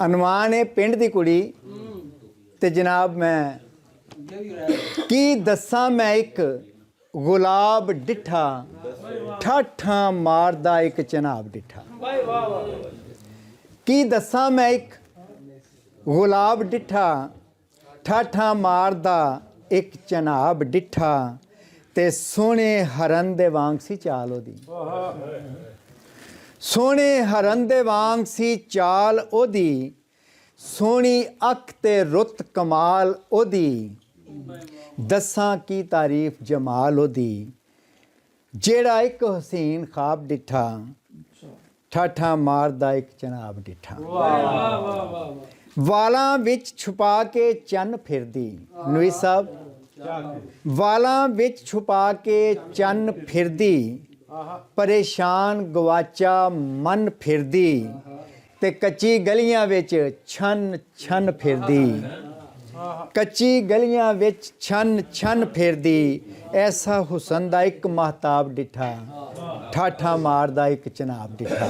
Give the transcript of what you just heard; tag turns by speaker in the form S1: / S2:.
S1: ਅਨੁਮਾਨ ਹੈ ਪਿੰਡ ਦੀ ਕੁੜੀ ਤੇ ਜਨਾਬ ਮੈਂ ਕੀ ਦੱਸਾਂ ਮੈਂ ਇੱਕ ਗੁਲਾਬ ਡਿੱਠਾ ਠਾਠਾਂ ਮਾਰਦਾ ਇੱਕ ਚਨਾਬ ਡਿੱਠਾ। ਕੀ ਦੱਸਾਂ ਮੈਂ ਇੱਕ ਗੁਲਾਬ ਡਿੱਠਾ ਠਾਠਾਂ ਮਾਰਦਾ ਇੱਕ ਚਨਾਬ ਡਿੱਠਾ ਤੇ ਸੋਹਣੇ ਹਰਨ ਦੇ ਵਾਂਗ ਸੀ ਚਾਲ ਉਹਦੀ। ਸੋਹਣੇ ਹਰਨ ਦੇ ਵਾਂਗ ਸੀ ਚਾਲ ਉਹਦੀ, ਸੋਹਣੀ ਅੱਖ ਤੇ ਰੁੱਤ ਕਮਾਲ ਉਹਦੀ। ਦੱਸਾਂ ਕੀ ਤਾਰੀਫ ਜਮਾਲ ਉਹਦੀ, ਜਿਹੜਾ ਇੱਕ ਹਸੀਨ ਖਾਬ ਡਿੱਠਾ ਠਾਠਾ ਮਾਰਦਾ ਇੱਕ ਚਨਾਬ ਡਿੱਠਾ। ਵਾਲਾਂ ਵਿੱਚ ਛੁਪਾ ਕੇ ਚੰਨ ਫਿਰਦੀ, ਨਵੀਦ ਸਾਹਿਬ ਵਾਲਾਂ ਵਿੱਚ ਛੁਪਾ ਕੇ ਚੰਨ ਫਿਰਦੀ, ਪਰੇਸ਼ਾਨ ਗਵਾਚਾ ਮਨ ਫਿਰਦੀ ਤੇ ਕੱਚੀ ਗਲੀਆਂ ਵਿੱਚ ਛਨ ਛਨ ਫਿਰਦੀ। ਕੱਚੀ ਗਲੀਆਂ ਵਿੱਚ ਛਨ ਛਨ ਫਿਰਦੀ, ਐਸਾ ਹੁਸਨ ਦਾ ਇੱਕ ਮਹਤਾਬ ਡਿੱਠਾ ਠਾਠਾ ਮਾਰਦਾ ਇੱਕ ਚਨਾਬ ਡਿੱਠਾ।